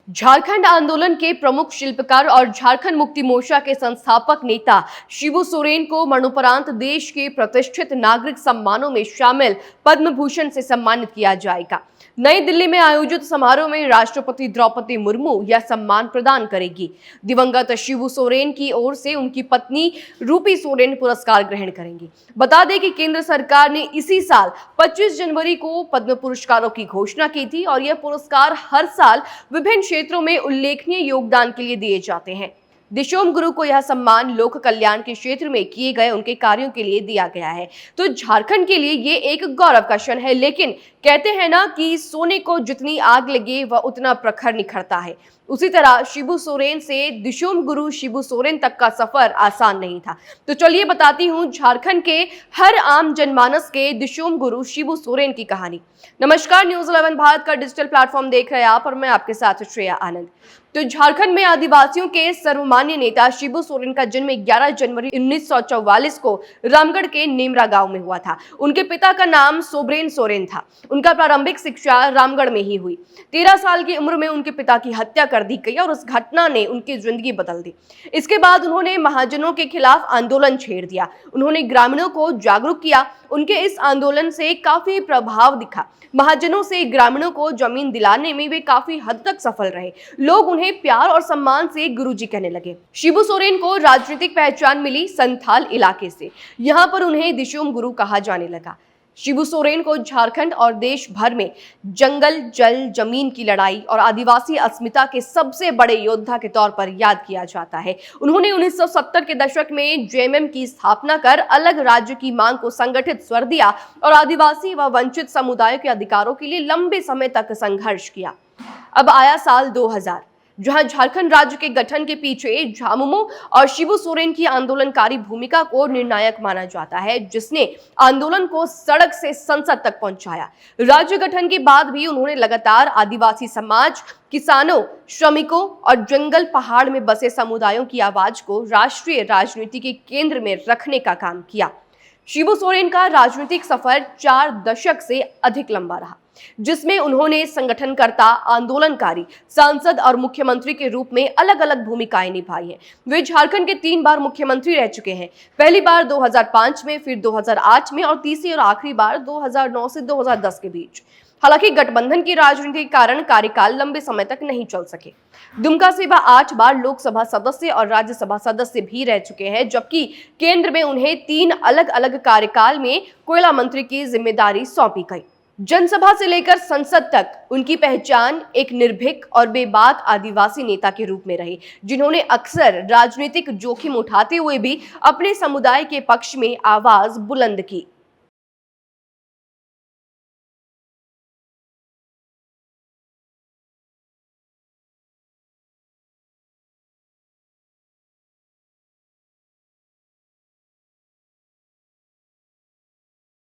झारखंड आंदोलन के प्रमुख शिल्पकार और झारखंड मुक्ति मोर्चा के संस्थापक नेता शिबू सोरेन को मरणोपरांत देश के प्रतिष्ठित नागरिक सम्मानों में शामिल पद्म भूषण से सम्मानित किया जाएगा। नई दिल्ली में आयोजित समारोह में राष्ट्रपति द्रौपदी मुर्मू यह सम्मान प्रदान करेगी। दिवंगत शिबू सोरेन की ओर से उनकी पत्नी रूपी सोरेन पुरस्कार ग्रहण करेंगी। बता दें कि केंद्र सरकार ने इसी साल 25 जनवरी को पद्म पुरस्कारों की घोषणा की थी और यह पुरस्कार हर साल विभिन्न क्षेत्रों में उल्लेखनीय योगदान के लिए दिए जाते हैं। दिशोम गुरु को यह सम्मान लोक कल्याण के क्षेत्र में किए गए उनके कार्यों के लिए दिया गया है। तो झारखंड के लिए ये एक गौरव का क्षण है, लेकिन कहते हैं ना कि सोने को जितनी आग लगे वह उतना प्रखर निखरता है। उसी तरह शिबू सोरेन से दिशोम गुरु शिबू सोरेन तक का सफर आसान नहीं था। तो चलिए बताती हूँ झारखंड के हर आम जनमानस के दिशोम गुरु शिबू सोरेन की कहानी। नमस्कार, न्यूज़ 11 भारत का डिजिटल प्लेटफॉर्म देख रहे हैं आप और मैं आपके साथ श्रेया आनंद। तो झारखंड में आदिवासियों के सर्वमान्य नेता शिबू सोरेन का जन्म 11 जनवरी 1944 को रामगढ़ के नेमरा गांव में हुआ था। उनके पिता का नाम सोबरेन सोरेन था। उनका प्रारंभिक शिक्षा रामगढ़ में ही हुई। 13 साल की उम्र में उनके पिता की हत्या कर दी गई और उस घटना ने उनकी जिंदगी बदल दी। इसके बाद उन्होंने महाजनों के खिलाफ आंदोलन छेड़ दिया। उन्होंने ग्रामीणों को जागरूक किया। उनके इस आंदोलन से काफी प्रभाव दिखा। महाजनों से ग्रामीणों को जमीन दिलाने में वे काफी हद तक सफल रहे। लोग उन्हें प्यार और सम्मान से गुरुजी कहने लगे। शिबू सोरेन को राजनीतिक पहचान मिली संथाल इलाके से। यहाँ पर उन्हें दिशोम गुरु कहा जाने लगा। शिबू सोरेन को झारखंड और देश भर में जंगल, जल, जमीन की लड़ाई और आदिवासी अस्मिता के सबसे बड़े योद्धा के तौर पर याद किया जाता है। उन्होंने 1970 के दशक में जेएमएम की स्थापना कर अलग राज्य की मांग को संगठित स्वर दिया और आदिवासी व वंचित समुदायों के अधिकारों के लिए लंबे समय तक संघर्ष किया। अब आया साल 2000, जहां झारखंड राज्य के गठन के पीछे झामुमो और शिबू सोरेन की आंदोलनकारी भूमिका को निर्णायक माना जाता है, जिसने आंदोलन को सड़क से संसद तक पहुंचाया। राज्य गठन के बाद भी उन्होंने लगातार आदिवासी समाज, किसानों, श्रमिकों और जंगल पहाड़ में बसे समुदायों की आवाज को राष्ट्रीय राजनीति के केंद्र में रखने का काम किया। शिबू सोरेन का राजनीतिक सफर 4 दशक से अधिक लंबा रहा, जिसमें उन्होंने संगठनकर्ता, आंदोलनकारी, सांसद और मुख्यमंत्री के रूप में अलग अलग भूमिकाएं निभाई हैं। वे झारखंड के 3 बार मुख्यमंत्री रह चुके हैं। पहली बार 2005 में, फिर 2008 में और तीसरी और आखिरी बार 2009 से 2010 के बीच। हालांकि गठबंधन की राजनीति के कारण कार्यकाल लंबे समय तक नहीं चल सके। दुमका से वह 8 बार लोकसभा सदस्य और राज्यसभा सदस्य भी रह चुके हैं, जबकि केंद्र में उन्हें 3 अलग अलग कार्यकाल में कोयला मंत्री की जिम्मेदारी सौंपी गई। जनसभा से लेकर संसद तक उनकी पहचान एक निर्भीक और बेबाक आदिवासी नेता के रूप में रही, जिन्होंने अक्सर राजनीतिक जोखिम उठाते हुए भी अपने समुदाय के पक्ष में आवाज बुलंद की।